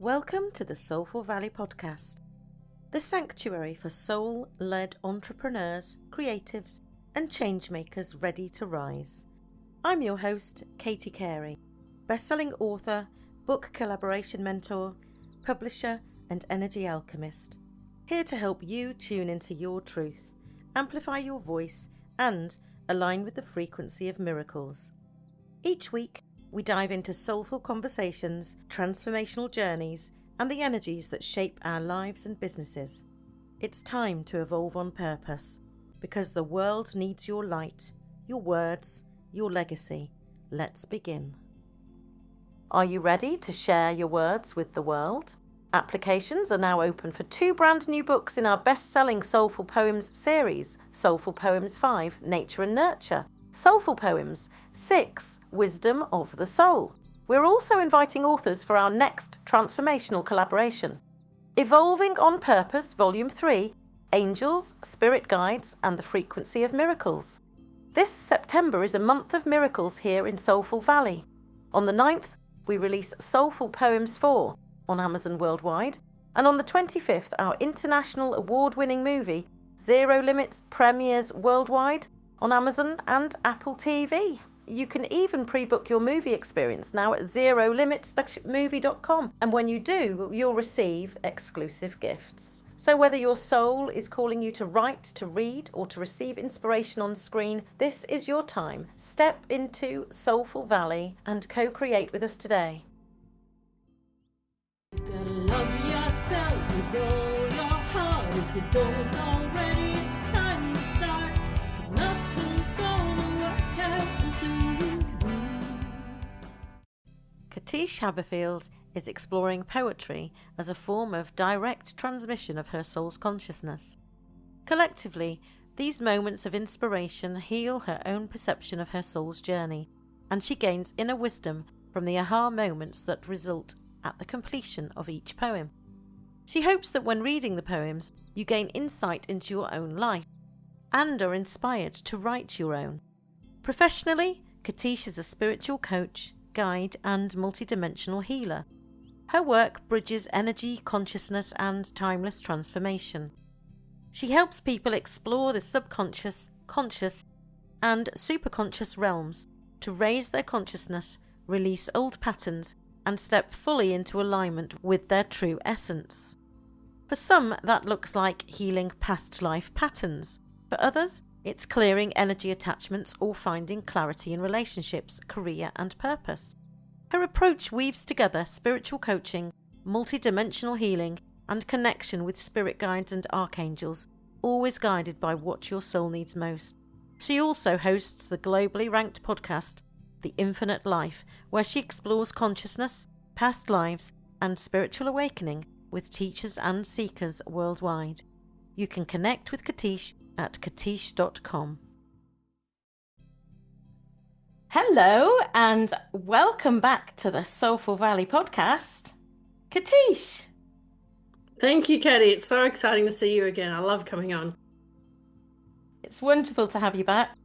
Welcome to the Soulful Valley Podcast, the sanctuary for soul-led entrepreneurs, creatives, and changemakers ready to rise. I'm your host, Carey, best-selling author, book collaboration mentor, publisher, and energy alchemist, here to help you tune into your truth, amplify your voice, and align with the frequency of miracles. Each week, we dive into soulful conversations, transformational journeys, and the energies that shape our lives and businesses. It's time to evolve on purpose, because the world needs your light, your words, your legacy. Let's begin. Are you ready to share your words with the world? Applications are now open for 2 brand new books in our best-selling Soulful Poems series, Soulful Poems 5, Nature and Nurture, Soulful Poems 6, Wisdom of the Soul. We're also inviting authors for our next transformational collaboration, Evolving on Purpose, Volume 3, Angels, Spirit Guides, and the Frequency of Miracles. This September is a month of miracles here in Soulful Valley. On the 9th, we release Soulful Poems 4 on Amazon worldwide, and on the 25th, our international award-winning movie, Zero Limits, premieres worldwide on Amazon and Apple TV. You can even pre-book your movie experience now at zerolimits-movie.com, and when you do, you'll receive exclusive gifts. So whether your soul is calling you to write, to read, or to receive inspiration on screen, this is your time. Step into Soulful Valley and co-create with us today. You gotta love yourself with all your heart. If you don't already, it's time to start. 'Cause nothing's gonna work out until you do. Katische Haberfield is exploring poetry as a form of direct transmission of her soul's consciousness. Collectively, these moments of inspiration heal her own perception of her soul's journey, and she gains inner wisdom from the aha moments that result at the completion of each poem. She hopes that when reading the poems, you gain insight into your own life and are inspired to write your own. Professionally, Katische is a spiritual coach, guide, and multidimensional healer. Her work bridges energy, consciousness, and timeless transformation. She helps people explore the subconscious, conscious, and superconscious realms to raise their consciousness, release old patterns, and step fully into alignment with their true essence. For some, that looks like healing past life patterns. For others, it's clearing energy attachments or finding clarity in relationships, career, and purpose. Her approach weaves together spiritual coaching, multidimensional healing, and connection with spirit guides and archangels, always guided by what your soul needs most. She also hosts the globally ranked podcast, The Infinite Life, where she explores consciousness, past lives, and spiritual awakening with teachers and seekers worldwide. You can connect with Katische at katische.com. Hello, and welcome back to the Soulful Valley Podcast, Katische. Thank you, Katie. It's so exciting to see you again. I love coming on. It's wonderful to have you back.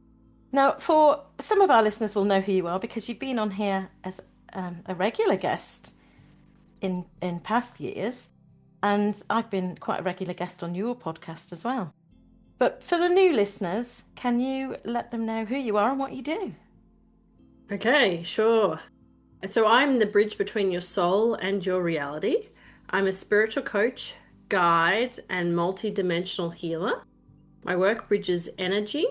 Now, for some of our listeners will know who you are because you've been on here as a regular guest in past years, and I've been quite a regular guest on your podcast as well. But for the new listeners, can you let them know who you are and what you do? Okay, sure. So I'm the bridge between your soul and your reality. I'm a spiritual coach, guide, and multidimensional healer. My work bridges energy,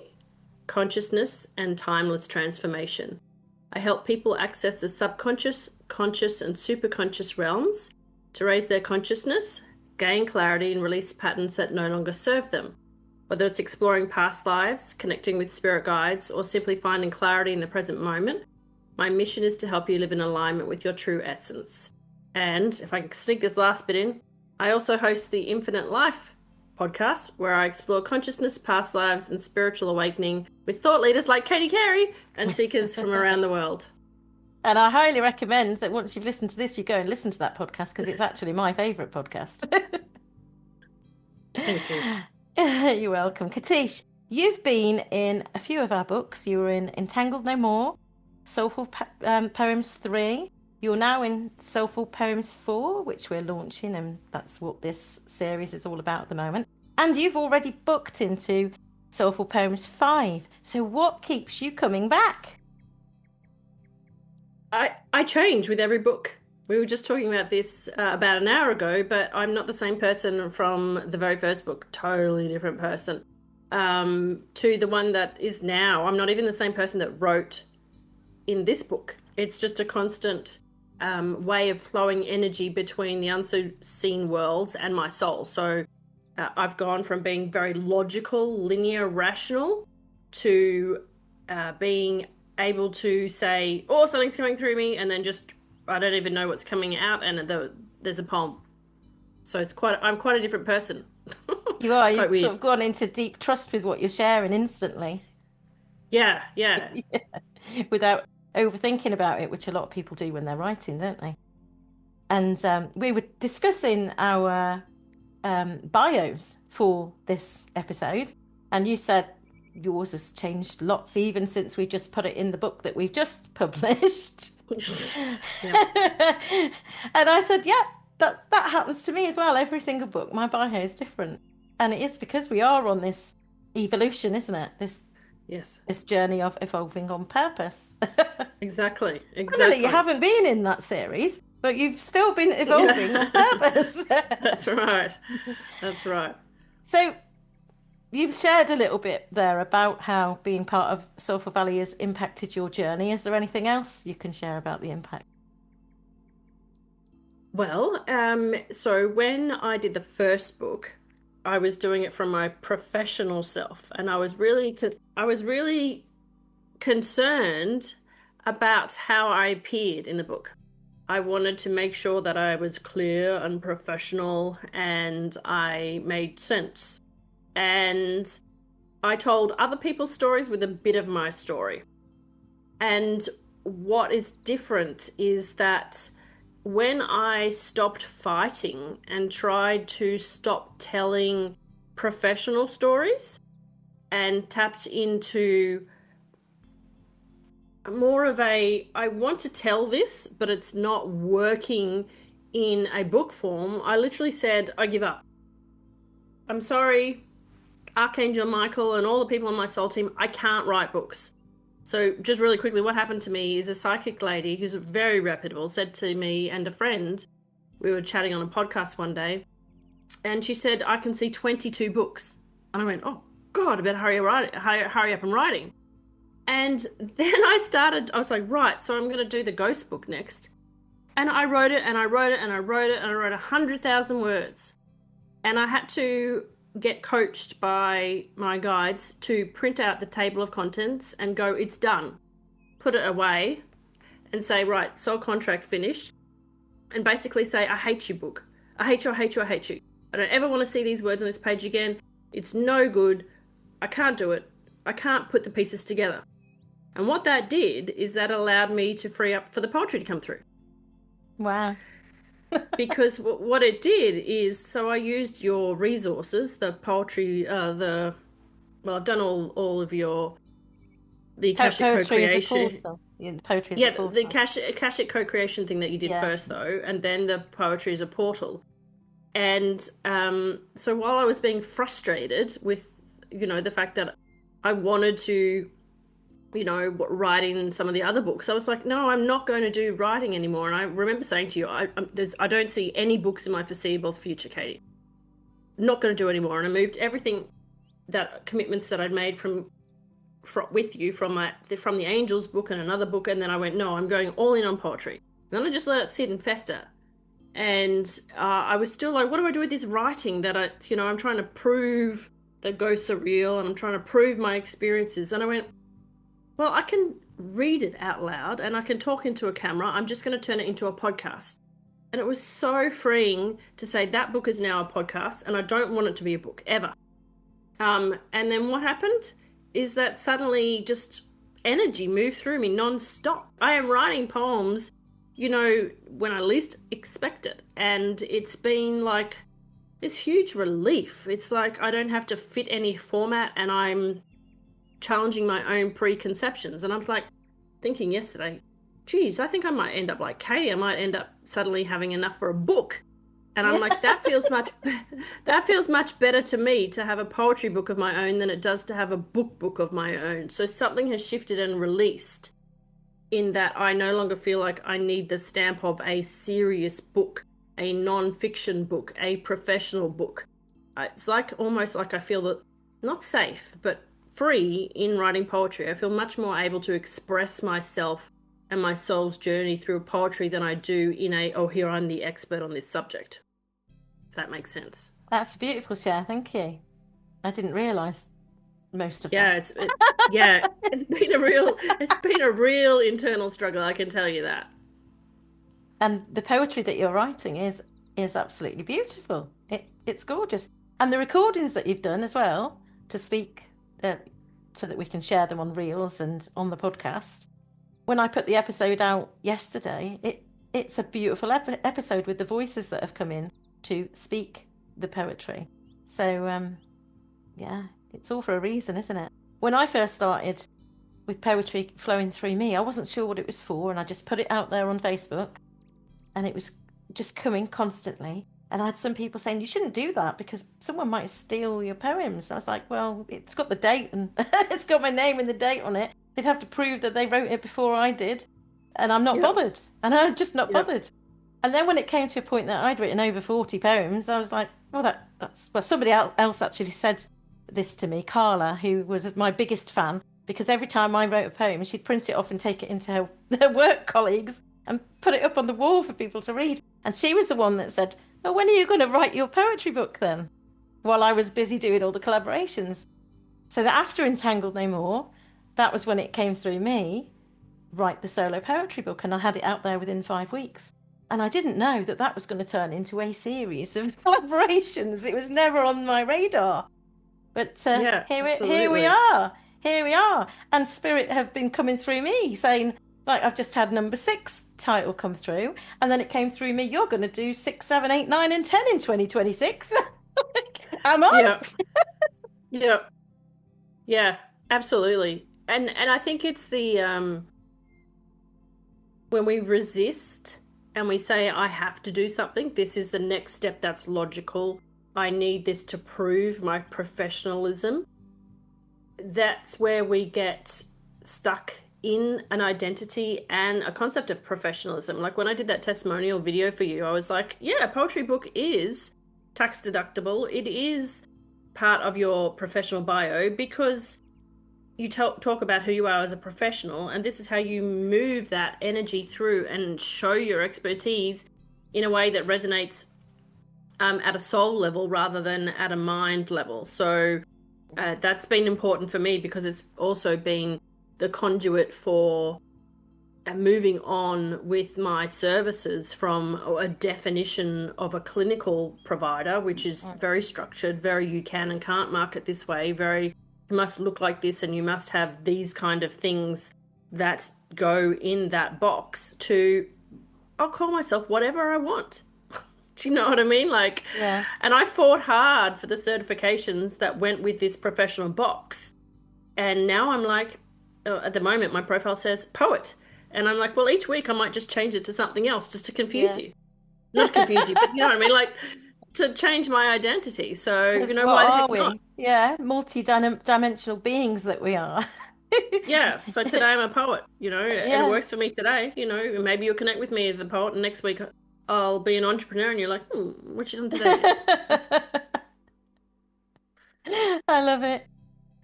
consciousness, and timeless transformation. I help people access the subconscious, conscious, and superconscious realms to raise their consciousness, gain clarity, and release patterns that no longer serve them. Whether it's exploring past lives, connecting with spirit guides, or simply finding clarity in the present moment, my mission is to help you live in alignment with your true essence. And if I can sneak this last bit in, I also host the Infinite Life podcast, where I explore consciousness, past lives, and spiritual awakening with thought leaders like Carey and seekers from around the world. And I highly recommend that once you've listened to this, you go and listen to that podcast because it's actually my favourite podcast. Thank you. You're welcome. Katische, you've been in a few of our books. You were in Entangled No More, Soulful Poems 3, You're now in Soulful Poems 4, which we're launching, and that's what this series is all about at the moment. And you've already booked into Soulful Poems 5. So what keeps you coming back? I change with every book. We were just talking about this about an hour ago, but I'm not the same person from the very first book. Totally different person to the one that is now. I'm not even the same person that wrote in this book. It's just a constant way of flowing energy between the unseen worlds and my soul. So I've gone from being very logical, linear, rational to being able to say, oh, something's coming through me, and then just I don't even know what's coming out, and there's a poem. So I'm quite a different person. You are. You've sort of gone into deep trust with what you're sharing instantly. Yeah. Without overthinking about it, which a lot of people do when they're writing, don't they? And we were discussing our bios for this episode, and you said yours has changed lots even since we just put it in the book that we've just published. And I said, yeah, that happens to me as well. Every single book, my bio is different, and it is because we are on this evolution, isn't it? This journey of evolving on purpose. Exactly. You haven't been in that series, but you've still been evolving on purpose. That's right. So you've shared a little bit there about how being part of Soulful Valley has impacted your journey. Is there anything else you can share about the impact? Well, so when I did the first book, I was doing it from my professional self, and I was really concerned about how I appeared in the book. I wanted to make sure that I was clear and professional and I made sense. And I told other people's stories with a bit of my story. And what is different is that when I stopped fighting and tried to stop telling professional stories and tapped into more of I want to tell this, but it's not working in a book form, I literally said, I give up. I'm sorry, Archangel Michael and all the people on my soul team, I can't write books. So just really quickly, what happened to me is a psychic lady who's very reputable said to me and a friend, we were chatting on a podcast one day, and she said, I can see 22 books. And I went, oh God, I better hurry up and writing. And then I was like, right, so I'm going to do the ghost book next. And I wrote it and I wrote it and I wrote it and I wrote 100,000 words. And I had to get coached by my guides to print out the table of contents and go, it's done. Put it away and say, right, soul contract finished. And basically say, I hate you, book. I hate you, I hate you, I hate you. I don't ever want to see these words on this page again. It's no good. I can't do it. I can't put the pieces together. And what that did is that allowed me to free up for the poetry to come through. Wow. Because what it did is, so I used your resources, the poetry, I've done all of the Akashic co-creation. The Akashic co-creation thing that you did first, though, and then the poetry as a portal. And so while I was being frustrated with, the fact that I wanted to, write in some of the other books, I was like, no, I'm not going to do writing anymore. And I remember saying to you, I don't see any books in my foreseeable future, Katie. Not going to do anymore. And I moved everything, commitments that I'd made with you from the Angels book and another book, and then I went, no, I'm going all in on poetry. And then I just let it sit and fester. And I was still like, what do I do with this writing that I'm trying to prove that ghosts are real and I'm trying to prove my experiences. And I went, well, I can read it out loud and I can talk into a camera. I'm just going to turn it into a podcast. And it was so freeing to say that book is now a podcast and I don't want it to be a book ever. And then what happened is that suddenly just energy moved through me non-stop. I am writing poems, when I least expect it. And it's been like this huge relief. It's like I don't have to fit any format and I'm challenging my own preconceptions. And I was like thinking yesterday, geez, I think I might end up like Katie. I might end up suddenly having enough for a book. And I'm like, that feels much better to me to have a poetry book of my own than it does to have a book of my own. So something has shifted and released in that I no longer feel like I need the stamp of a serious book, a non-fiction book, a professional book. It's like almost like I feel that not safe, but free in writing poetry. I feel much more able to express myself and my soul's journey through poetry than I do in here I'm the expert on this subject. If that makes sense. That's a beautiful share. Thank you. I didn't realise most of that. It's been a real internal struggle, I can tell you that. And the poetry that you're writing is absolutely beautiful. It's gorgeous. And the recordings that you've done as well to speak so that we can share them on Reels and on the podcast. When I put the episode out yesterday, it's a beautiful episode with the voices that have come in to speak the poetry. So, it's all for a reason, isn't it? When I first started with poetry flowing through me, I wasn't sure what it was for, and I just put it out there on Facebook, and it was just coming constantly. And I had some people saying, you shouldn't do that because someone might steal your poems. I was like, well, it's got the date and it's got my name and the date on it. They'd have to prove that they wrote it before I did. And I'm not bothered. And I'm just not bothered. And then when it came to a point that I'd written over 40 poems, I was like, well, somebody else actually said this to me, Carla, who was my biggest fan, because every time I wrote a poem, she'd print it off and take it into her work colleagues and put it up on the wall for people to read. And she was the one that said, well, when are you going to write your poetry book then? While I was busy doing all the collaborations. So that after Entangled No More, that was when it came through me, write the solo poetry book. And I had it out there within 5 weeks. And I didn't know that was going to turn into a series of collaborations. It was never on my radar. But here we are. Here we are. And Spirit have been coming through me saying, like, I've just had number 6 title come through. And then it came through me, you're going to do 6, 7, 8, 9, and 10 in 2026. Am I? Yeah, absolutely. And I think it's the, when we resist and we say, I have to do something, this is the next step that's logical, I need this to prove my professionalism, that's where we get stuck in an identity and a concept of professionalism. Like when I did that testimonial video for you, I was like, yeah, a poetry book is tax deductible. It is part of your professional bio because you talk about who you are as a professional, and this is how you move that energy through and show your expertise in a way that resonates at a soul level rather than at a mind level. So that's been important for me because it's also been the conduit for moving on with my services from a definition of a clinical provider, which is very structured, very you can and can't market this way, very you must look like this and you must have these kind of things that go in that box, to I'll call myself whatever I want. Do you know what I mean? Like, yeah. And I fought hard for the certifications that went with this professional box. And now I'm like, at the moment, my profile says poet. And I'm like, well, each week I might just change it to something else just to confuse you. Not confuse you, but you know what I mean? Like, to change my identity. So, you know, why the heck not? Yeah, multi-dimensional beings that we are. Yeah, so today I'm a poet, you know, it works for me today, you know, maybe you'll connect with me as a poet and next week I'll be an entrepreneur and you're like, what you done today? I love it.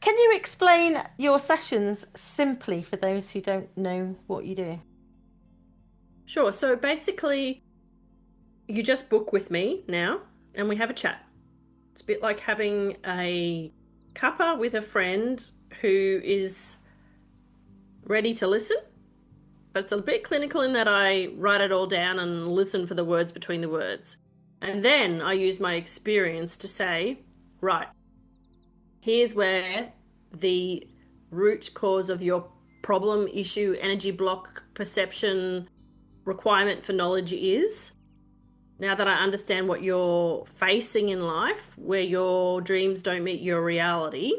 Can you explain your sessions simply for those who don't know what you do? Sure. So basically, you just book with me now and we have a chat. It's a bit like having a cuppa with a friend who is ready to listen, but it's a bit clinical in that I write it all down and listen for the words between the words. And then I use my experience to say, right, here's where the root cause of your problem, issue, energy block, perception, requirement for knowledge is. Now that I understand what you're facing in life, where your dreams don't meet your reality,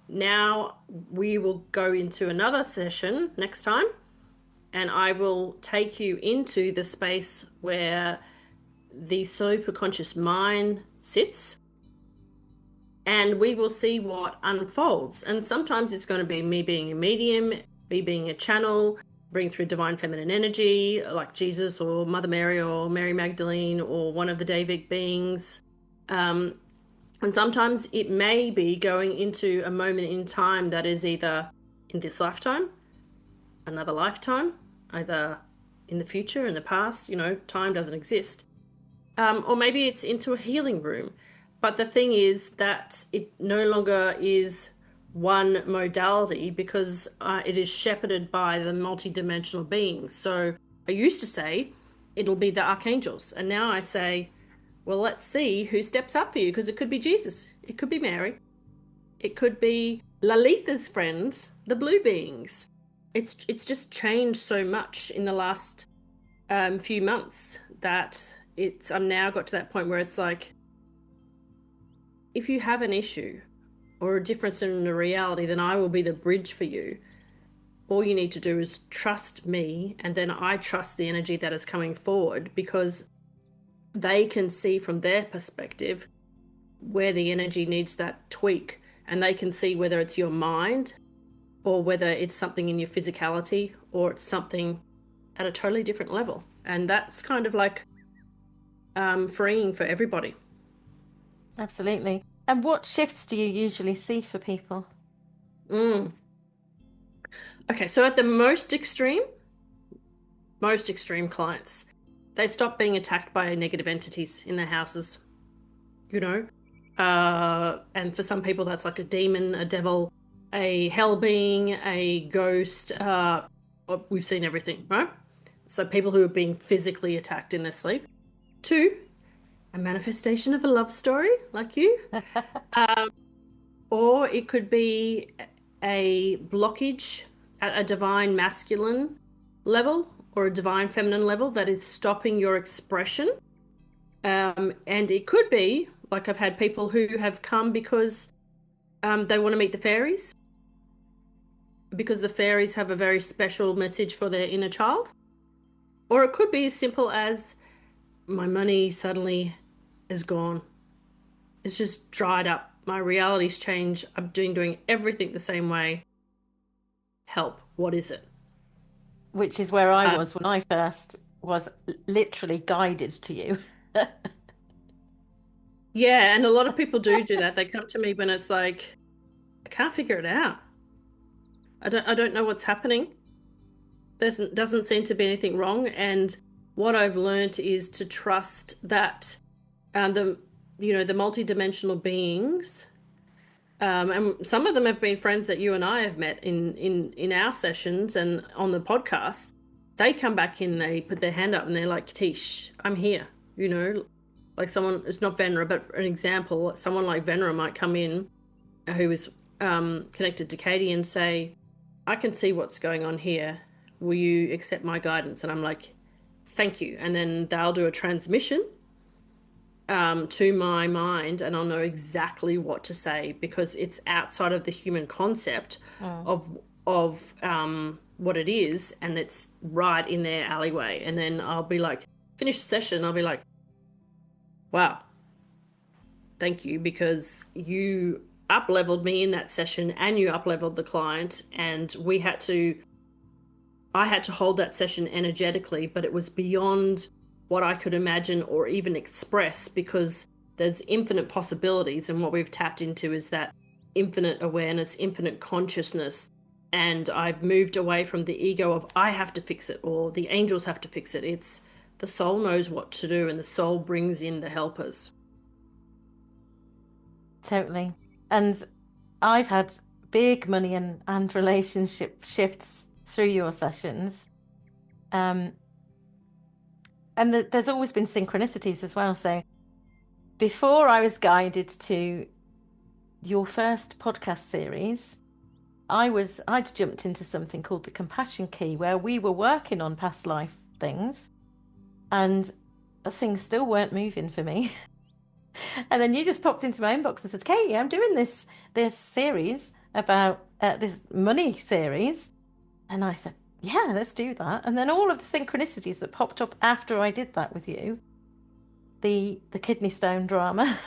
now we will go into another session next time and I will take you into the space where the superconscious mind sits, and we will see what unfolds. And sometimes it's going to be me being a medium, me being a channel, bring through divine feminine energy like Jesus or Mother Mary or Mary Magdalene or one of the Davidic beings. And sometimes it may be going into a moment in time that is either in this lifetime, another lifetime, either in the future, in the past, time doesn't exist. Or maybe it's into a healing room. But the thing is that it no longer is one modality because it is shepherded by the multidimensional beings. So I used to say it'll be the archangels. And now I say, well, let's see who steps up for you, because it could be Jesus. It could be Mary. It could be Lalitha's friends, the blue beings. It's just changed so much in the last few months that I'm now got to that point where it's like, if you have an issue or a difference in the reality, then I will be the bridge for you. All you need to do is trust me, and then I trust the energy that is coming forward, because they can see from their perspective where the energy needs that tweak, and they can see whether it's your mind or whether it's something in your physicality or it's something at a totally different level. And that's kind of like freeing for everybody. Absolutely. And what shifts do you usually see for people? Okay, so at the most extreme clients, they stop being attacked by negative entities in their houses, and for some people that's like a demon, a devil, a hell being, a ghost. We've seen everything, right? So people who are being physically attacked in their sleep. 2, a manifestation of a love story like you. Or it could be a blockage at a divine masculine level or a divine feminine level that is stopping your expression. And it could be, like I've had people who have come because they want to meet the fairies, because the fairies have a very special message for their inner child. Or it could be as simple as, my money suddenly is gone. It's just dried up. My reality's changed. I'm doing everything the same way. Help. What is it? Which is where I was when I first was literally guided to you. Yeah, and a lot of people do that. They come to me when it's like, I can't figure it out. I don't know what's happening. Doesn't seem to be anything wrong. And what I've learned is to trust that the multidimensional beings, and some of them have been friends that you and I have met in our sessions and on the podcast. They come back in, they put their hand up and they're like, Katish, I'm here. Like someone, it's not Venera, but for an example, someone like Venera might come in who is connected to Katie and say, I can see what's going on here. Will you accept my guidance? And I'm like, thank you. And then they'll do a transmission to my mind, and I'll know exactly what to say, because it's outside of the human concept of what it is, and it's right in their alleyway. And then I'll be like, finish the session, I'll be like, wow, thank you, because you up-leveled me in that session and you up-leveled the client, and I had to hold that session energetically, but it was beyond what I could imagine or even express, because there's infinite possibilities, and what we've tapped into is that infinite awareness, infinite consciousness. And I've moved away from the ego of I have to fix it or the angels have to fix it. It's the soul knows what to do, and the soul brings in the helpers. Totally. And I've had big money and relationship shifts through your sessions. And there's always been synchronicities as well. So before I was guided to your first podcast series, I'd jumped into something called the Compassion Key, where we were working on past life things, and things still weren't moving for me. And then you just popped into my inbox and said, Katie, I'm doing this series about this money series. And I said, yeah, let's do that. And then all of the synchronicities that popped up after I did that with you, the kidney stone drama.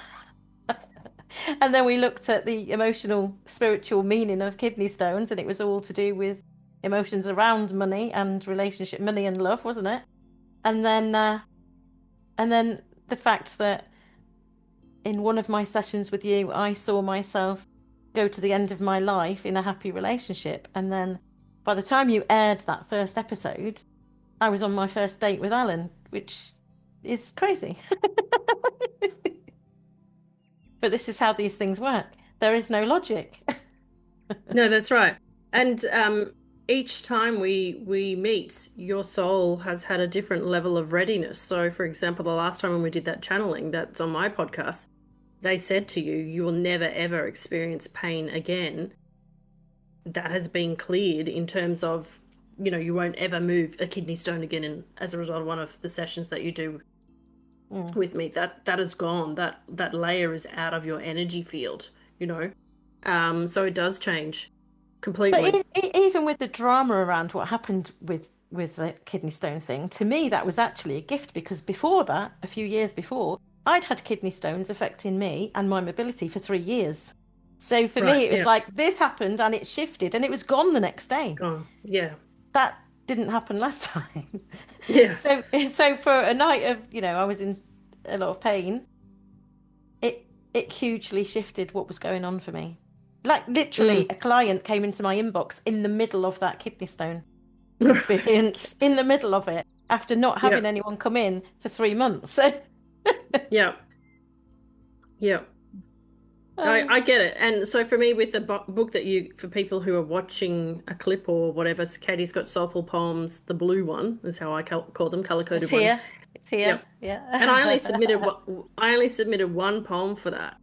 And then we looked at the emotional, spiritual meaning of kidney stones, and it was all to do with emotions around money and relationship, money and love, wasn't it? And then the fact that in one of my sessions with you, I saw myself go to the end of my life in a happy relationship. And then by the time you aired that first episode, I was on my first date with Alan, which is crazy. But this is how these things work. There is no logic. No, that's right. And each time we meet, your soul has had a different level of readiness. So, for example, the last time when we did that channeling that's on my podcast, they said to you, you will never, ever experience pain again. That has been cleared in terms of, you won't ever move a kidney stone again as a result of one of the sessions that you do with me. That is gone. That layer is out of your energy field, so it does change completely. But even with the drama around what happened with the kidney stone thing, to me that was actually a gift, because before that, a few years before, I'd had kidney stones affecting me and my mobility for 3 years. So for me, it was like this happened and it shifted and it was gone the next day. Gone. Yeah. That didn't happen last time. Yeah. So for a night of, I was in a lot of pain, it hugely shifted what was going on for me. Like literally a client came into my inbox in the middle of that kidney stone experience, in the middle of it, after not having anyone come in for 3 months. So yeah. I get it. And so for me, with the book that for people who are watching a clip or whatever, Katie's got Soulful Poems, the blue one is how I call them, color-coded one. It's here. Yeah. And I only submitted one poem for that.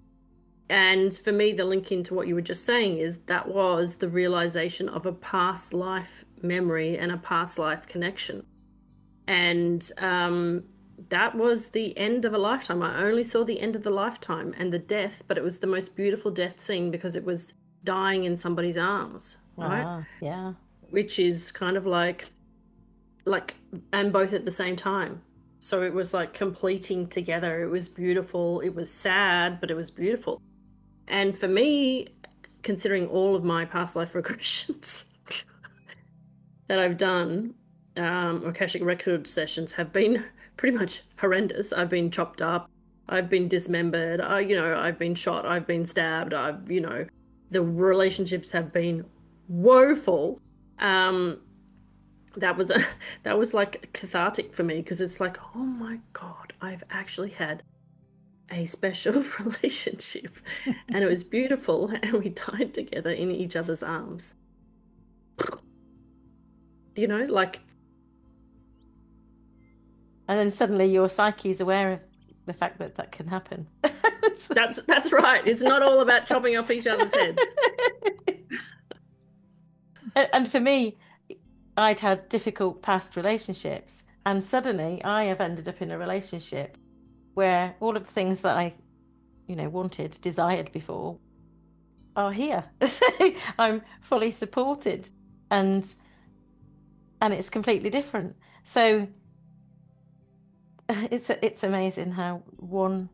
And for me, the link into what you were just saying is that was the realization of a past life memory and a past life connection. And that was the end of a lifetime. I only saw the end of the lifetime and the death, but it was the most beautiful death scene because it was dying in somebody's arms, right? Yeah. Which is kind of like, and both at the same time. So it was like completing together. It was beautiful. It was sad, but it was beautiful. And for me, considering all of my past life regressions that I've done, Akashic record sessions have been pretty much horrendous. I've been chopped up. I've been dismembered. I've been shot. I've been stabbed. The relationships have been woeful. That was like cathartic for me, because it's like, oh my God, I've actually had a special relationship and it was beautiful and we died together in each other's arms. And then suddenly your psyche is aware of the fact that that can happen. That's right. It's not all about chopping off each other's heads. And for me, I'd had difficult past relationships, and suddenly I have ended up in a relationship where all of the things that I, wanted, desired before are here. I'm fully supported, and it's completely different. So it's amazing how one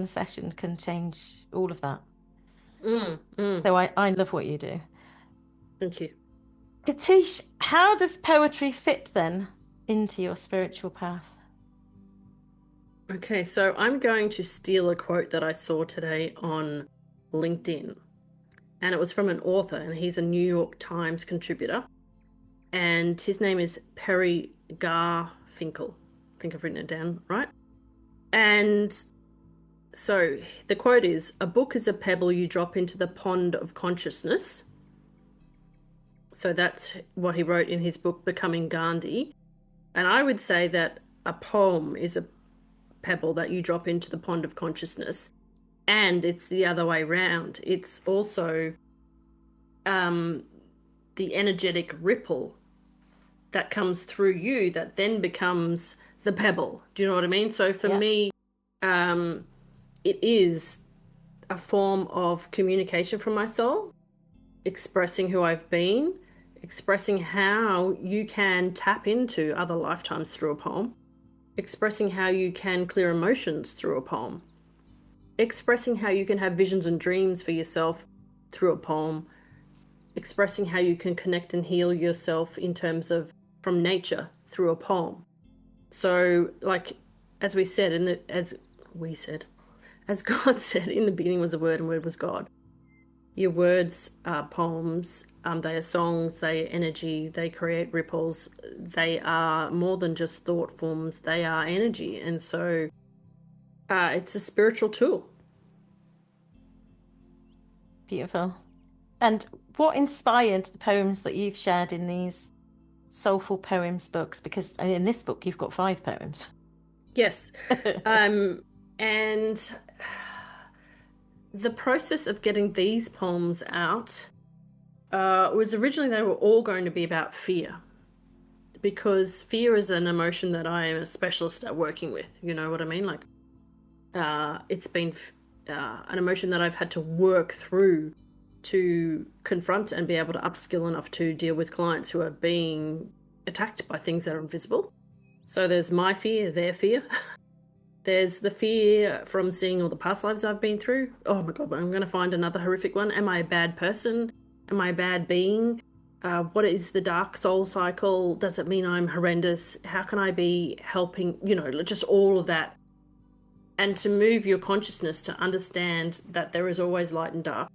session can change all of that. So I love what you do. Thank you. Katische, how does poetry fit then into your spiritual path? Okay, so I'm going to steal a quote that I saw today on LinkedIn. And it was from an author, and he's a New York Times contributor. And his name is Perry Garfinkel. I think I've written it down right. And so the quote is, "A book is a pebble you drop into the pond of consciousness." So that's what he wrote in his book, Becoming Gandhi. And I would say that a poem is a pebble that you drop into the pond of consciousness. And it's the other way around. It's also the energetic ripple that comes through you that then becomes the pebble. Do you know what I mean? So for me, it is a form of communication from my soul, expressing who I've been, expressing how you can tap into other lifetimes through a poem, expressing how you can clear emotions through a poem, expressing how you can have visions and dreams for yourself through a poem, expressing how you can connect and heal yourself in terms of from nature through a poem. So, like, as we said, as God said, in the beginning was the Word, and Word was God. Your words are poems. They are songs. They are energy. They create ripples. They are more than just thought forms. They are energy, and so it's a spiritual tool. Beautiful. And what inspired the poems that you've shared in these Soulful Poems books? Because in this book, you've got 5 poems. Yes. And the process of getting these poems out was originally they were all going to be about fear, because fear is an emotion that I am a specialist at working with. You know what I mean? Like, it's been an emotion that I've had to work through to confront and be able to upskill enough to deal with clients who are being attacked by things that are invisible. So there's my fear, their fear. There's the fear from seeing all the past lives I've been through. Oh my God, I'm going to find another horrific one. Am I a bad person? Am I a bad being? What is the dark soul cycle? Does it mean I'm horrendous? How can I be helping? You know, just all of that. And to move your consciousness to understand that there is always light and dark,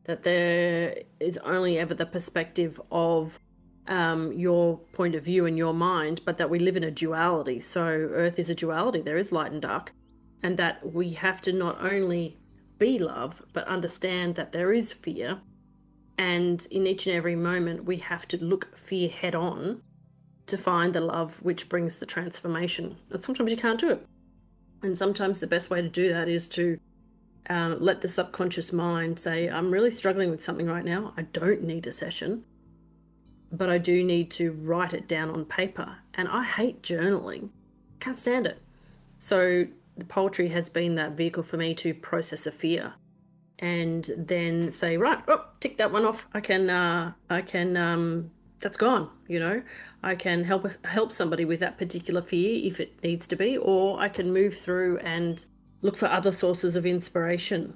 that there is only ever the perspective of your point of view and your mind, but that we live in a duality. So Earth is a duality. There is light and dark, and that we have to not only be love, but understand that there is fear. And in each and every moment, we have to look fear head on to find the love which brings the transformation. And sometimes you can't do it. And sometimes the best way to do that is to let the subconscious mind say, I'm really struggling with something right now. I don't need a session, but I do need to write it down on paper. And I hate journaling. Can't stand it. So the poetry has been that vehicle for me to process a fear and then say, right, oh, tick that one off. I can, that's gone, you know. I can help somebody with that particular fear if it needs to be, or I can move through and look for other sources of inspiration.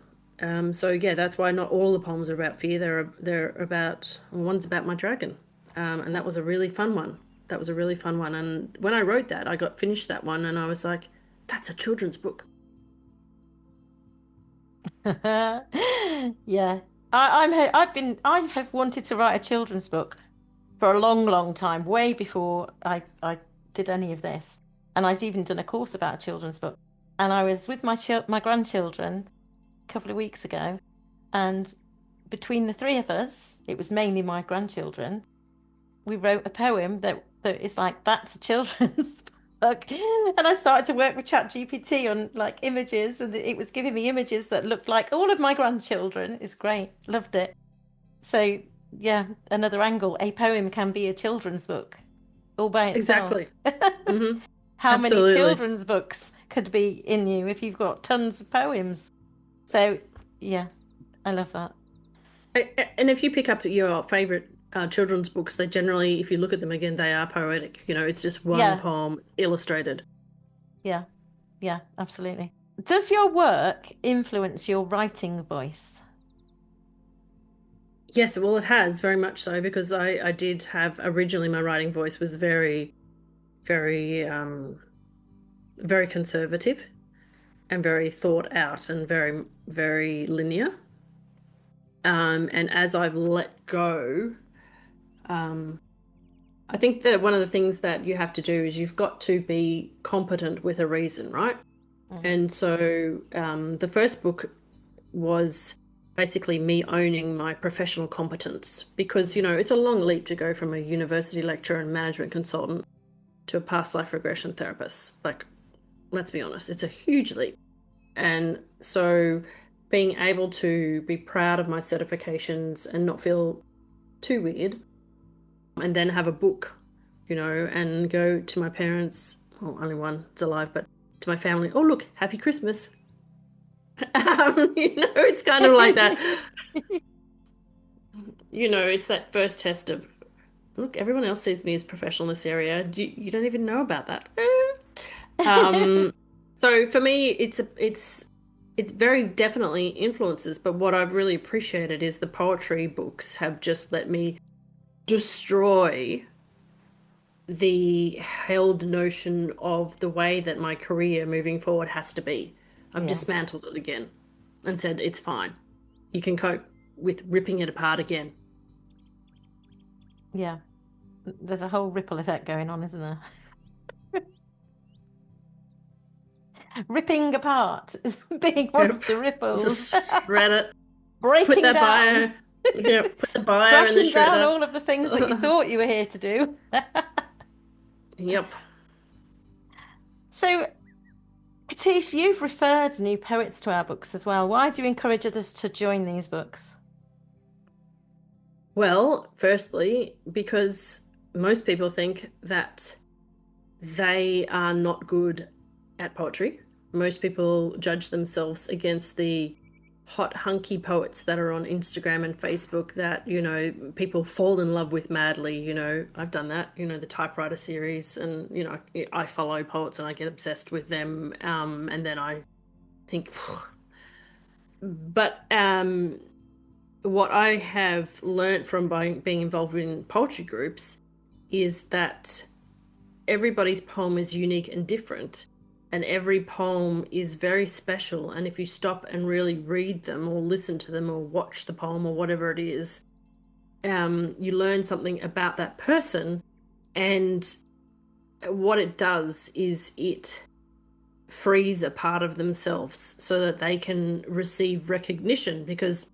So yeah, that's why not all the poems are about fear. They're about, one's about my dragon. And that was a really fun one. And when I wrote that, I got finished that one and I was like, that's a children's book. Yeah. I have wanted to write a children's book for a long, long time, way before I did any of this. And I'd even done a course about a children's book. And I was with my grandchildren a couple of weeks ago, and between the 3 of us, it was mainly my grandchildren, we wrote a poem that is like, that's a children's book. And I started to work with ChatGPT on like images, and it was giving me images that looked like all of my grandchildren. It's great. Loved it. So yeah, another angle. A poem can be a children's book all by itself. Exactly. Mm-hmm. How Absolutely. many children's books could be in you if you've got tons of poems? So yeah, I love that. And if you pick up your favorite children's books, they generally, if you look at them again, they are poetic. You know, it's just one poem illustrated. Yeah, absolutely. Does your work influence your writing voice? Yes, well, it has very much so, because I did have originally my writing voice was very, very, very conservative and very thought out and very, very linear. And as I've let go, I think that one of the things that you have to do is you've got to be competent with a reason, right? Mm-hmm. And so the first book was basically me owning my professional competence, because, you know, it's a long leap to go from a university lecturer and management consultant to a past life regression therapist. Like, let's be honest, it's a huge leap. And so being able to be proud of my certifications and not feel too weird, and then have a book, you know, and go to my parents, well, only one is alive, but to my family, oh, look, happy Christmas. You know, it's kind of like that. You know, it's that first test of look, everyone else sees me as professional in this area. You don't even know about that. So for me, it's very definitely influences, but what I've really appreciated is the poetry books have just let me destroy the held notion of the way that my career moving forward has to be. I've dismantled it again and said, it's fine. You can cope with ripping it apart again. Yeah. There's a whole ripple effect going on, isn't there? Ripping apart is being one of the ripples. Just shred it. Breaking Put that down. bio. Put the bio in the Crashing down shredder. all of the things that you thought you were here to do. Yep. So, Katish, you've referred new poets to our books as well. Why do you encourage others to join these books? Well, firstly, because most people think that they are not good at poetry. Most people judge themselves against the hot, hunky poets that are on Instagram and Facebook that, you know, people fall in love with madly. You know, I've done that, you know, the typewriter series, and, you know, I follow poets and I get obsessed with them. And then I think, but what I have learned from being involved in poetry groups is that everybody's poem is unique and different. And every poem is very special. And if you stop and really read them or listen to them or watch the poem or whatever it is, you learn something about that person. And what it does is it frees a part of themselves so that they can receive recognition, because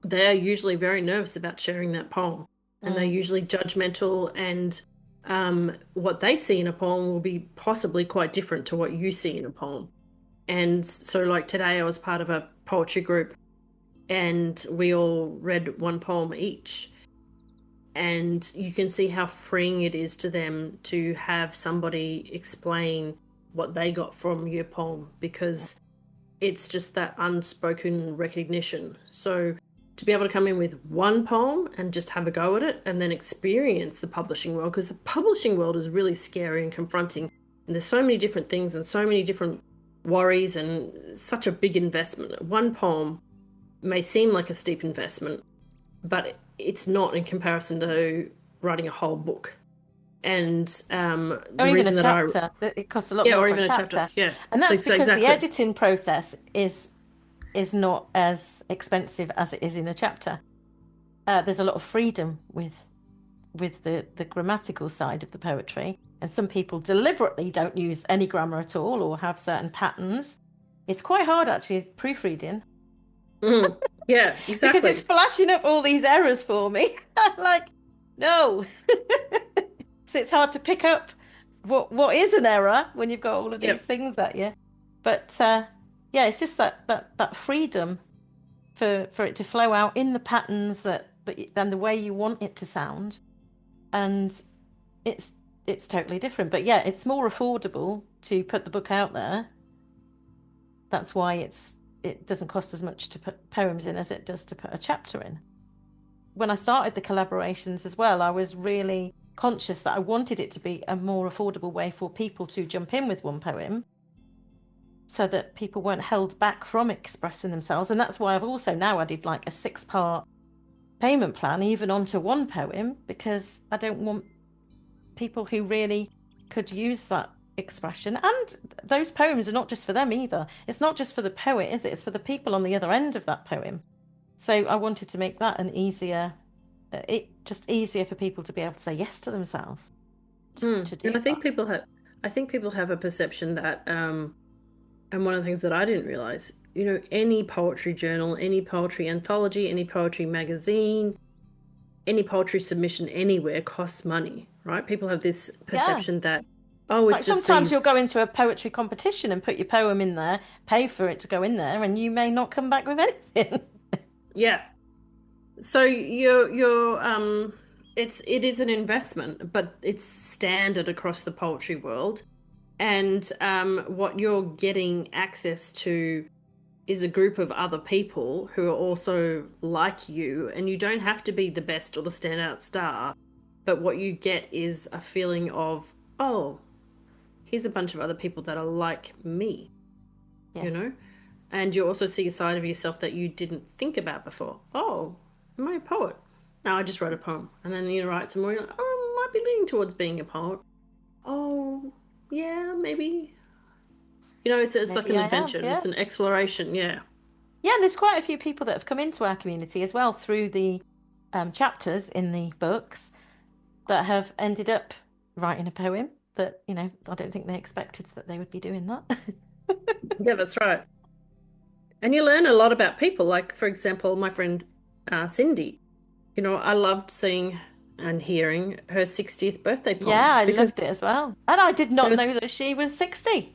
they are usually very nervous about sharing that poem. And they're usually judgmental, and what they see in a poem will be possibly quite different to what you see in a poem. And so, like, today I was part of a poetry group and we all read one poem each, and you can see how freeing it is to them to have somebody explain what they got from your poem, because it's just that unspoken recognition. So to be able to come in with one poem and just have a go at it and then experience the publishing world, because the publishing world is really scary and confronting, and there's so many different things and so many different worries and such a big investment. One poem may seem like a steep investment, but it's not in comparison to writing a whole book. And or even a chapter. It costs a lot more or for even a chapter. Yeah, and that's because exactly. the editing process is not as expensive as it is in a chapter. There's a lot of freedom with the grammatical side of the poetry, and some people deliberately don't use any grammar at all or have certain patterns. It's quite hard actually proofreading. Yeah, exactly. Because it's flashing up all these errors for me. Like, no. So it's hard to pick up what is an error when you've got all of these things at you. But yeah, it's just that freedom for it to flow out in the patterns and the way you want it to sound, and it's totally different. But yeah, it's more affordable to put the book out there. That's why it doesn't cost as much to put poems in as it does to put a chapter in. When I started the collaborations as well, I was really conscious that I wanted it to be a more affordable way for people to jump in with one poem, so that people weren't held back from expressing themselves. And that's why I've also now added like a 6-part payment plan even onto one poem, because I don't want people who really could use that expression. And those poems are not just for them either. It's not just for the poet, is it? It's for the people on the other end of that poem. So I wanted to make that easier for people to be able to say yes to themselves. To do and I think that. people have a perception that and one of the things that I didn't realize, you know, any poetry journal, any poetry anthology, any poetry magazine, any poetry submission anywhere costs money, right? People have this perception that, oh, it's like just sometimes you'll go into a poetry competition and put your poem in there, pay for it to go in there, and you may not come back with anything. Yeah. So it is an investment, but it's standard across the poetry world. And what you're getting access to is a group of other people who are also like you, and you don't have to be the best or the standout star but what you get is a feeling of, oh, here's a bunch of other people that are like me, Yeah. you know? And you also see a side of yourself that you didn't think about before. Oh, am I a poet? No, I just wrote a poem. And then you write some more, you're like, oh, I might be leaning towards being a poet. Oh, yeah, maybe. You know, it's like Maybe an I am, adventure. yeah. It's an exploration, yeah. Yeah, and there's quite a few people that have come into our community as well through the chapters in the books that have ended up writing a poem that, I don't think they expected that they would be doing that. Yeah, that's right. And you learn a lot about people. Like, for example, my friend Cindy, I loved seeing and hearing her 60th birthday Yeah, poem I because loved it as well. And I did there not was, know that she was 60.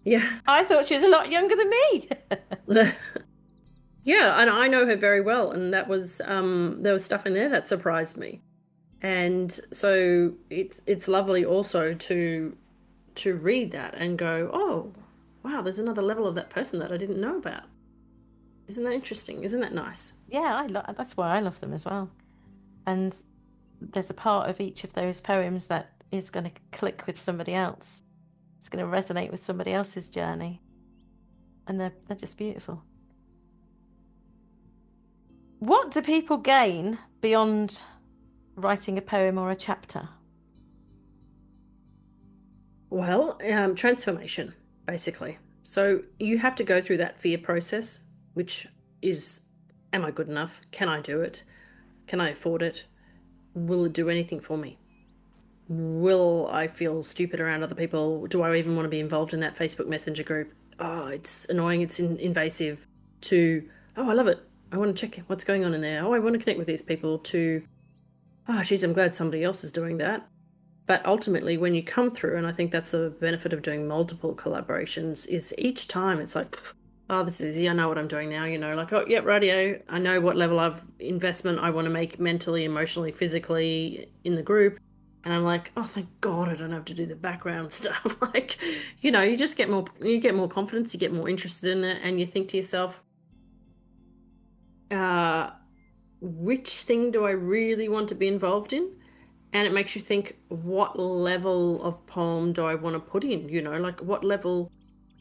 yeah. I thought she was a lot younger than me. Yeah, and I know her very well, and that was there was stuff in there that surprised me. And so it's lovely also to read that and go, oh, wow, there's another level of that person that I didn't know about. Isn't that interesting? Isn't that nice? Yeah, that's why I love them as well. And there's a part of each of those poems that is going to click with somebody else. It's going to resonate with somebody else's journey. And they're just beautiful. What do people gain beyond writing a poem or a chapter? Well, transformation, basically. So you have to go through that fear process, which is, am I good enough? Can I do it? Can I afford it? Will it do anything for me? Will I feel stupid around other people? Do I even want to be involved in that Facebook Messenger group? Oh, it's annoying. It's invasive. To, oh, I love it. I want to check what's going on in there. Oh, I want to connect with these people. To, oh, geez, I'm glad somebody else is doing that. But ultimately, when you come through, and I think that's the benefit of doing multiple collaborations, is each time it's like, oh, this is easy. I know what I'm doing now. Like, oh, yep, radio. I know what level of investment I want to make mentally, emotionally, physically in the group. And I'm like, oh, thank God I don't have to do the background stuff. Like, you just get more confidence, you get more interested in it, and you think to yourself, which thing do I really want to be involved in? And it makes you think, what level of poem do I want to put in? Like, what level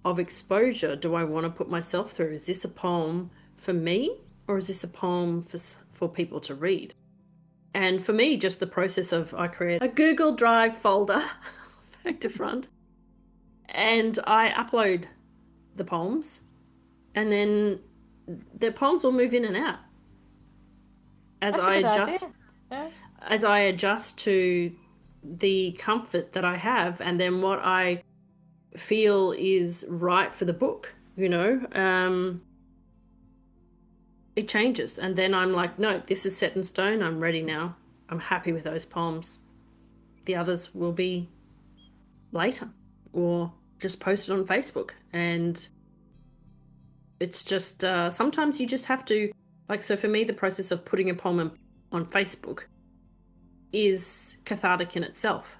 of exposure do I want to put myself through? Is this a poem for me, or is this a poem for people to read? And for me, just the process of, I create a Google Drive folder, back to front, and I upload the poems, and then the poems will move in and out as That's a I good adjust. idea. Yeah. As I adjust to the comfort that I have, and then what I feel is right for the book, it changes. And then I'm like, no, this is set in stone. I'm ready now. I'm happy with those poems. The others will be later, or just posted on Facebook. And it's just, sometimes you just have to, so for me, the process of putting a poem on Facebook is cathartic in itself.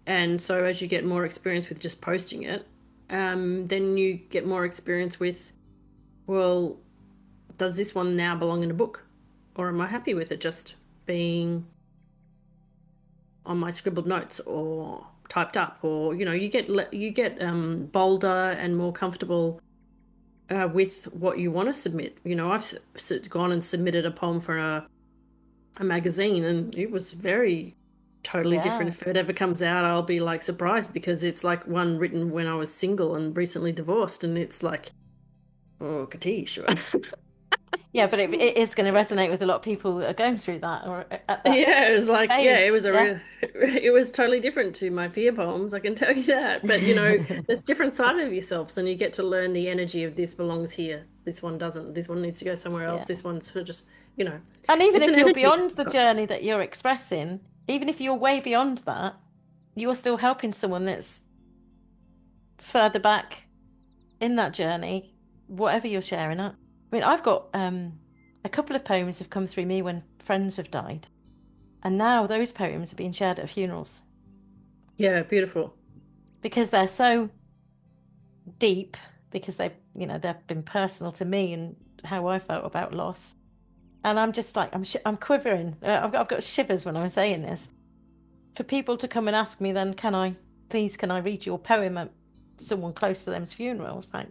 And so as you get more experience with just posting it, then you get more experience with, well, does this one now belong in a book? Or am I happy with it just being on my scribbled notes or typed up? Or, you get bolder and more comfortable with what you want to submit. I've gone and submitted a poem for a magazine, and it was very totally different. If it ever comes out, I'll be surprised, because it's like one written when I was single and recently divorced, and it's like, oh, Katische. Yeah, but it is going to resonate with a lot of people that are going through that, or at that Yeah, it was like, stage. yeah, it was it was totally different to my fear poems, I can tell you that. But there's different side of yourselves, and you get to learn the energy of, this belongs here, this one doesn't, this one needs to go somewhere else, this one's for just, And even if you're beyond exercise. the journey that you're expressing, even if you're way beyond that, you're still helping someone that's further back in that journey, whatever you're sharing at. I mean, I've got a couple of poems have come through me when friends have died, and now those poems are being shared at funerals. Yeah, beautiful. Because they're so deep, because they've been personal to me and how I felt about loss. And I'm just like, I'm quivering. I've got shivers when I'm saying this. For people to come and ask me, then can I read your poem at someone close to them's funeral? It's like,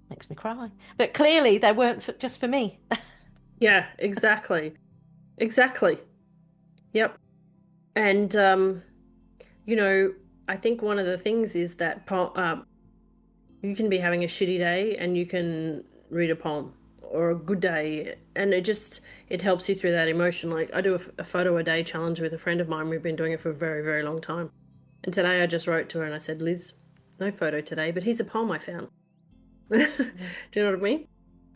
makes me cry. But clearly they weren't just for me. Yeah, exactly. Exactly. Yep. And, I think one of the things is that you can be having a shitty day and you can read a poem, or a good day, and it helps you through that emotion. Like, I do a photo a day challenge with a friend of mine. We've been doing it for a very, very long time. And today I just wrote to her and I said, Liz, no photo today, but here's a poem I found. Do you know what I mean?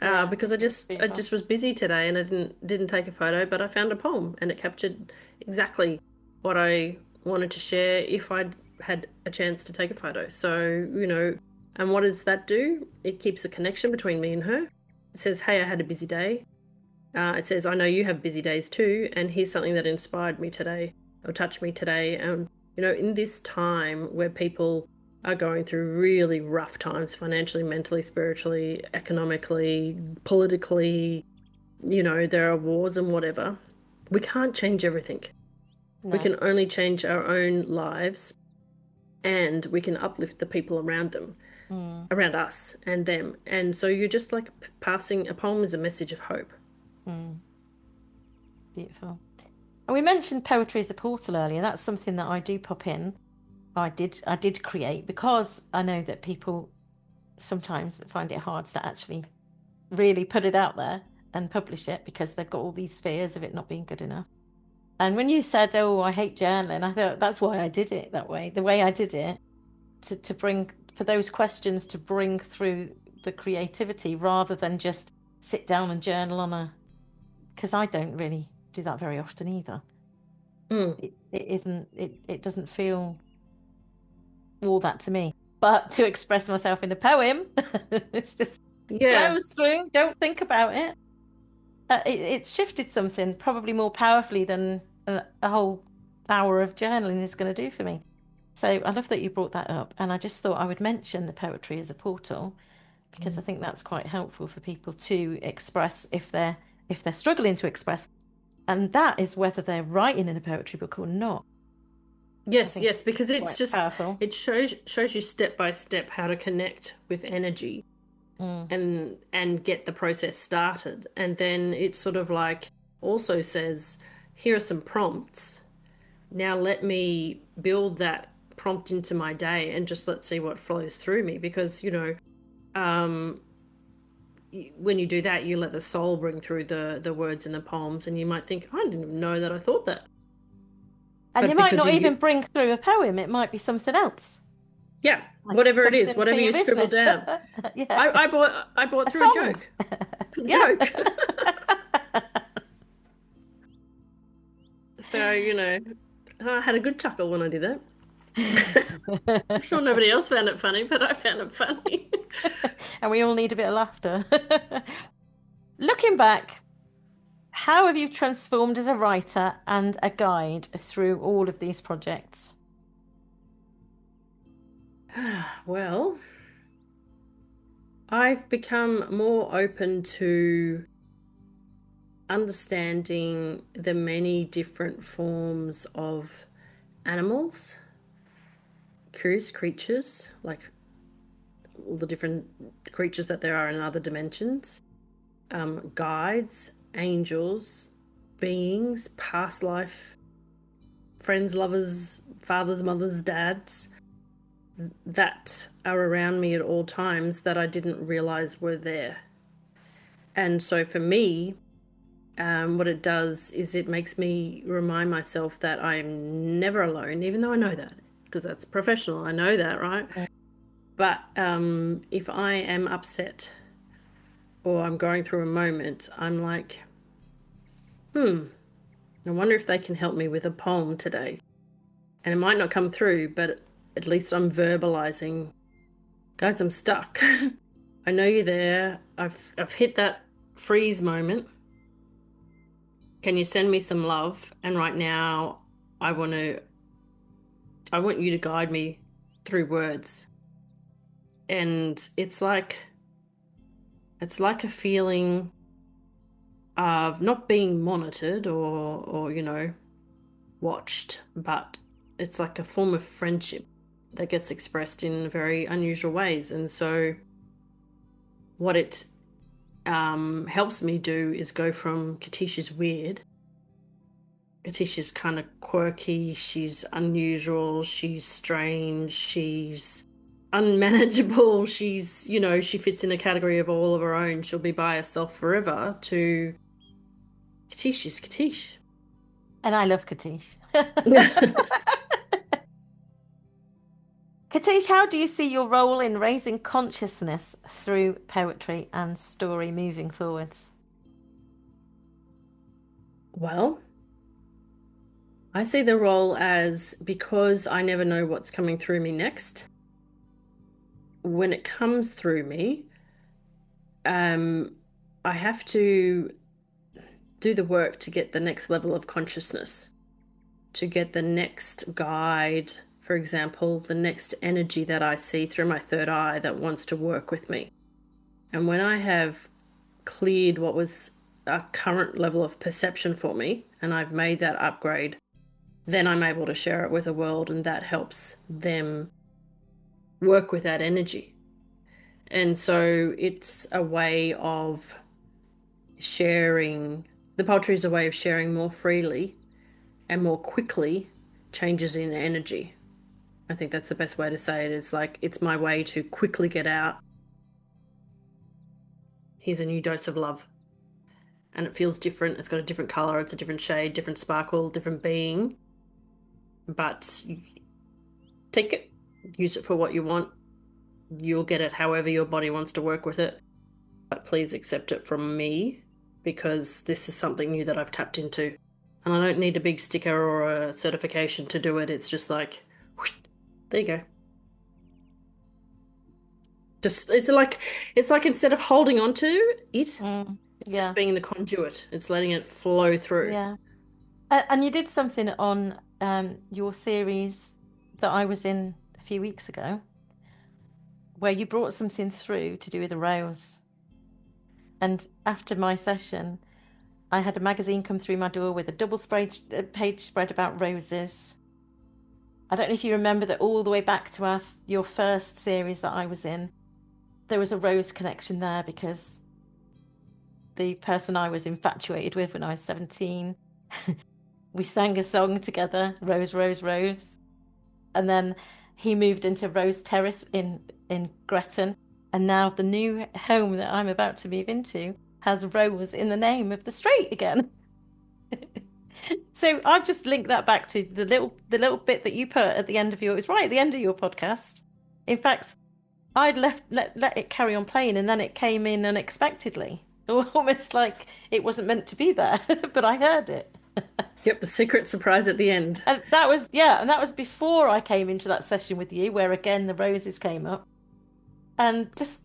Yeah, because I just was busy today and I didn't take a photo, but I found a poem and it captured exactly what I wanted to share if I'd had a chance to take a photo. So, and what does that do? It keeps a connection between me and her. It says, hey, I had a busy day. It says, I know you have busy days too, and here's something that inspired me today or touched me today. In this time where people are going through really rough times financially, mentally, spiritually, economically, politically, there are wars and whatever, we can't change everything. No. We can only change our own lives, and we can uplift the people around them, around us and them. And so you're just like passing a poem as a message of hope. Beautiful. And we mentioned poetry as a portal earlier. That's something that I do pop in. I did create, because I know that people sometimes find it hard to actually really put it out there and publish it, because they've got all these fears of it not being good enough. And when you said, oh, I hate journaling, I thought that's why I did it that way. The way I did it, to bring, for those questions, to bring through the creativity, rather than just sit down and journal because I don't really do that very often either. It doesn't feel all that to me. But to express myself in a poem, it's just flows through. Don't think about it. It shifted something probably more powerfully than a whole hour of journaling is going to do for me. So I love that you brought that up, and I just thought I would mention the poetry as a portal, because I think that's quite helpful for people to express if they're struggling to express, and that is whether they're writing in a poetry book or not. Yes, because it's just powerful. It shows you step by step how to connect with energy and get the process started. And then it sort of like also says, here are some prompts. Now let me build that prompt into my day and just let's see what flows through me. Because, when you do that, you let the soul bring through the words in the poems, and you might think, I didn't even know that I thought that. And you might not even bring through a poem. It might be something else. Yeah, like whatever it is, whatever you scribble down. Yeah. I brought through a joke. Joke. So, I had a good chuckle when I did that. I'm sure nobody else found it funny, but I found it funny. And we all need a bit of laughter. Looking back, how have you transformed as a writer and a guide through all of these projects? Well, I've become more open to understanding the many different forms of animals, curious creatures, like all the different creatures that there are in other dimensions, guides, angels, beings, past life, friends, lovers, fathers, mothers, dads, that are around me at all times that I didn't realize were there. And so for me, what it does is it makes me remind myself that I'm never alone, even though I know that, because that's professional. I know that, right? Yeah. But if I am upset or I'm going through a moment, I'm like, I wonder if they can help me with a poem today. And it might not come through, but at least I'm verbalizing, guys, I'm stuck. I know you're there. I've hit that freeze moment. Can you send me some love? And right now I want you to guide me through words. And it's like a feeling of not being monitored or watched, but it's like a form of friendship that gets expressed in very unusual ways. And so what it helps me do is go from Katische is weird. Katische is kind of quirky, she's unusual, she's strange, she's unmanageable, she's, she fits in a category of all of her own, she'll be by herself forever, to Katische is Katische. And I love Katische. Katische, how do you see your role in raising consciousness through poetry and story moving forwards? Well, I see the role as, because I never know what's coming through me next, when it comes through me, I have to do the work to get the next level of consciousness, to get the next guide, for example, the next energy that I see through my third eye that wants to work with me. And when I have cleared what was a current level of perception for me, and I've made that upgrade, then I'm able to share it with the world, and that helps them work with that energy. And so it's a way of sharing. The poetry is a way of sharing more freely and more quickly changes in energy. I think that's the best way to say it. It's like, it's my way to quickly get out, here's a new dose of love. And it feels different. It's got a different color. It's a different shade, different sparkle, different being. But take it, use it for what you want. You'll get it however your body wants to work with it. But please accept it from me, because this is something new that I've tapped into. And I don't need a big sticker or a certification to do it. It's just like, whoosh, there you go. Just it's like instead of holding on to it, it's just being the conduit. It's letting it flow through. Yeah. And you did something on your series that I was in a few weeks ago, where you brought something through to do with a rose. And after my session, I had a magazine come through my door with a double page spread about roses. I don't know if you remember that all the way back to your first series that I was in, there was a rose connection there, because the person I was infatuated with when I was 17, we sang a song together, Rose, Rose, Rose. And then he moved into Rose Terrace in Gretton. And now the new home that I'm about to move into has Rose in the name of the street again. So I've just linked that back to the little bit that you put at the end of it was right at the end of your podcast. In fact, I'd let it carry on playing, and then it came in unexpectedly, almost like it wasn't meant to be there, but I heard it. Yep, the secret surprise at the end. And that was before I came into that session with you, where again the roses came up, and just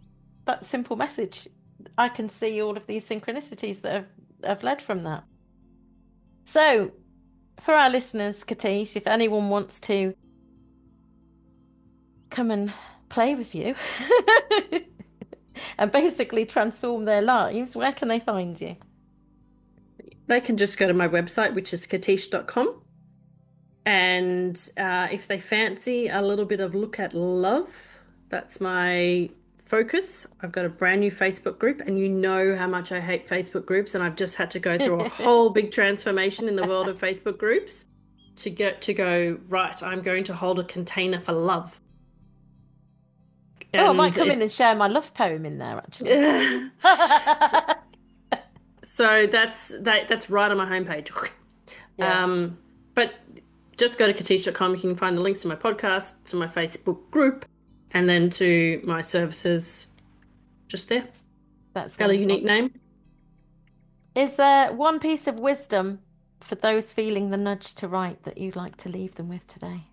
that simple message. I can see all of these synchronicities that have led from that. So, for our listeners, Katische, if anyone wants to come and play with you and basically transform their lives, where can they find you? They can just go to my website, which is katische.com. And if they fancy a little bit of look at love, that's my focus. I've got a brand new Facebook group, and you know how much I hate Facebook groups, and I've just had to go through a whole big transformation in the world of Facebook groups to go, right, I'm going to hold a container for love. And I might come in and share my love poem in there, actually. So that's right on my homepage. Yeah. But just go to katische.com. You can find the links to my podcast, to my Facebook group, and then to my services just there. That's got a unique name. Is there one piece of wisdom for those feeling the nudge to write that you'd like to leave them with today?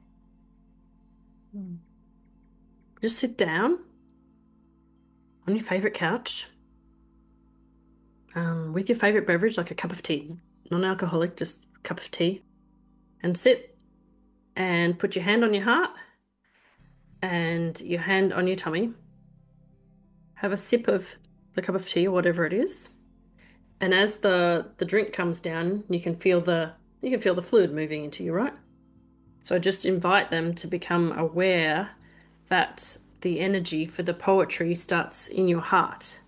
Just sit down on your favourite couch with your favourite beverage, like a cup of tea, non-alcoholic, just a cup of tea, and sit and put your hand on your heart and your hand on your tummy. Have a sip of the cup of tea or whatever it is, And as the drink comes down, you can feel the fluid moving into you, right? So just invite them to become aware that the energy for the poetry starts in your heart.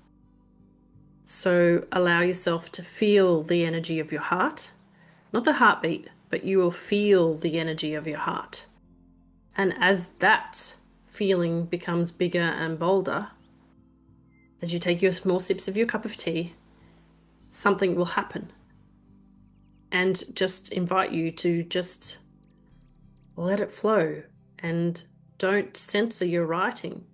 So allow yourself to feel the energy of your heart, not the heartbeat, but you will feel the energy of your heart. And as that feeling becomes bigger and bolder, as you take your small sips of your cup of tea, something will happen. And just invite you to just let it flow and don't censor your writing.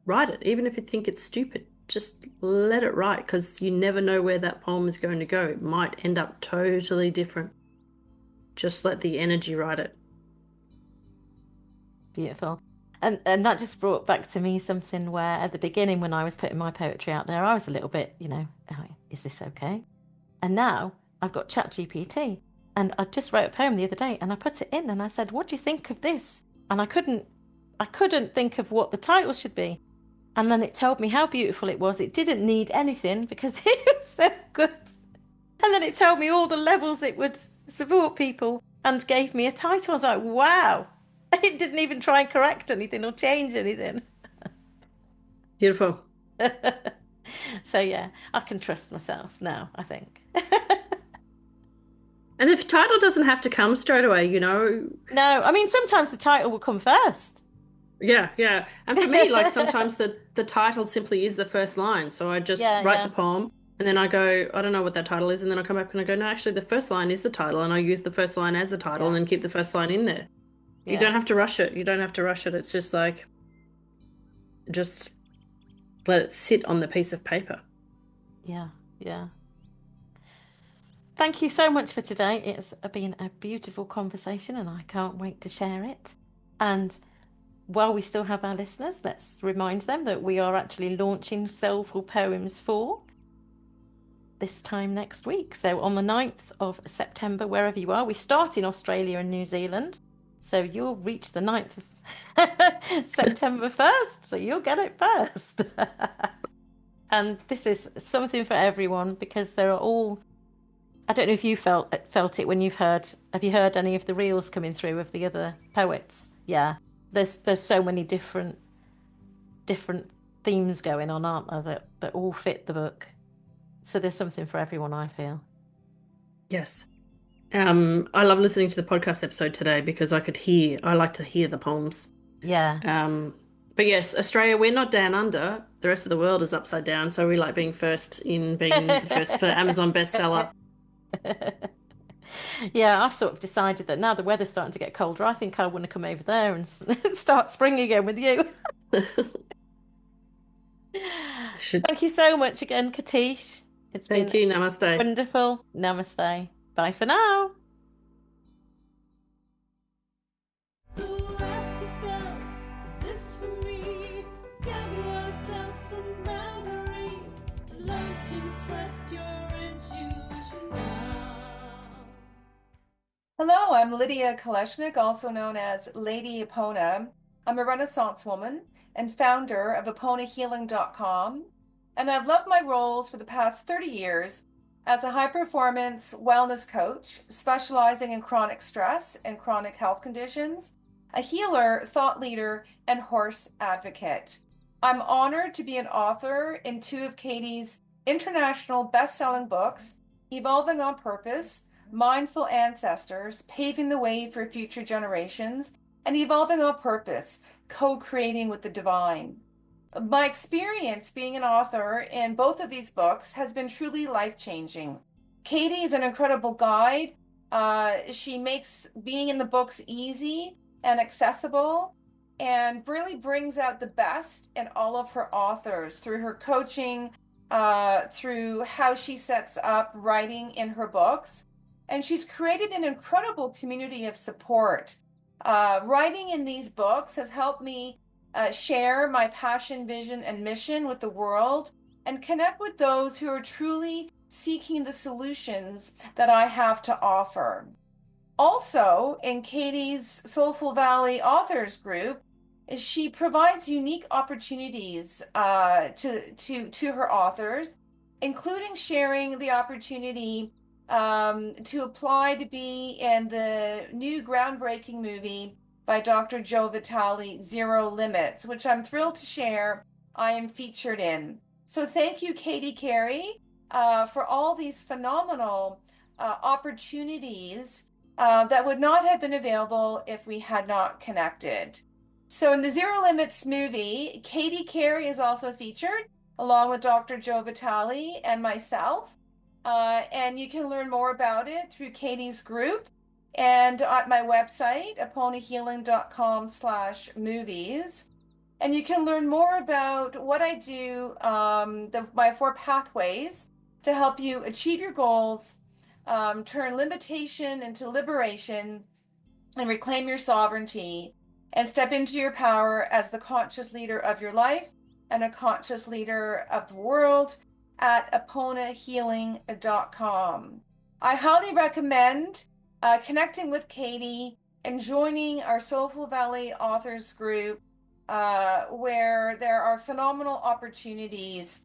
Write it, even if you think it's stupid. Just let it write, because you never know where that poem is going to go. It might end up totally different. Just let the energy write it. Beautiful. And that just brought back to me something where at the beginning, when I was putting my poetry out there, I was a little bit, is this okay? And now I've got ChatGPT, and I just wrote a poem the other day and I put it in and I said, what do you think of this? And I couldn't think of what the title should be. And then it told me how beautiful it was. It didn't need anything because it was so good. And then it told me all the levels it would support people and gave me a title. I was like, wow. It didn't even try and correct anything or change anything. Beautiful. So yeah, I can trust myself now, I think. And the title doesn't have to come straight away, No, I mean, sometimes the title will come first. Yeah. And for me, like sometimes the title simply is the first line. So I just write the poem and then I go, I don't know what that title is. And then I come back and I go, no, actually the first line is the title. And I use the first line as the title and then keep the first line in there. You don't have to rush it. It's just like, just let it sit on the piece of paper. Yeah. Thank you so much for today. It's been a beautiful conversation and I can't wait to share it. And while we still have our listeners, let's remind them that we are actually launching Soulful Poems 4 this time next week. So on the 9th of September, wherever you are, we start in Australia and New Zealand. So you'll reach the 9th of September 1st. So you'll get it first. And this is something for everyone because there are all, I don't know if you felt it when have you heard any of the reels coming through of the other poets? Yeah. There's so many different themes going on, aren't there, that all fit the book. So there's something for everyone, I feel. Yes. I love listening to the podcast episode today because I like to hear the poems. Yeah. But yes, Australia, we're not down under. The rest of the world is upside down. So we like being the first for Amazon bestseller. Yeah, I've sort of decided that now the weather's starting to get colder, I think I want to come over there and start spring again with you. Thank you so much again, Katische. Thank you. Namaste. Wonderful. Namaste. Bye for now. So ask yourself, is this for me? Give yourself some boundaries. Learn to trust your intuition now. Hello, I'm Lydia Koleshnik, also known as Lady Epona. I'm a Renaissance woman and founder of EponaHealing.com, and I've loved my roles for the past 30 years as a high-performance wellness coach specializing in chronic stress and chronic health conditions, a healer, thought leader, and horse advocate. I'm honored to be an author in 2 of Katie's international best-selling books, Evolving on Purpose, Mindful Ancestors, Paving the Way for Future Generations, and Evolving on Purpose, Co-Creating with the Divine. My experience being an author in both of these books has been truly life-changing. Katie is an incredible guide. She makes being in the books easy and accessible and really brings out the best in all of her authors through her coaching, through how she sets up writing in her books. And she's created an incredible community of support. Writing in these books has helped me share my passion, vision, and mission with the world and connect with those who are truly seeking the solutions that I have to offer. Also, in Katie's Soulful Valley Authors Group, she provides unique opportunities to her authors including sharing the opportunity to apply to be in the new groundbreaking movie by Dr. Joe Vitale, Zero Limits, which I'm thrilled to share I am featured in. So thank you, Carey, for all these phenomenal opportunities that would not have been available if we had not connected. So in the Zero Limits movie, Carey is also featured along with Dr. Joe Vitale and myself. And you can learn more about it through Katie's group and at my website, aponahealing.com/movies. And you can learn more about what I do, my 4 pathways to help you achieve your goals, turn limitation into liberation, and reclaim your sovereignty, and step into your power as the conscious leader of your life and a conscious leader of the world at aponahealing.com. I highly recommend connecting with Katie and joining our Soulful Valley authors group, where there are phenomenal opportunities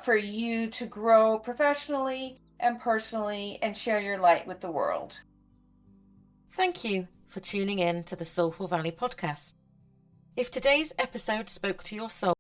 for you to grow professionally and personally and share your light with the world. Thank you for tuning in to the Soulful Valley Podcast. If today's episode spoke to your soul,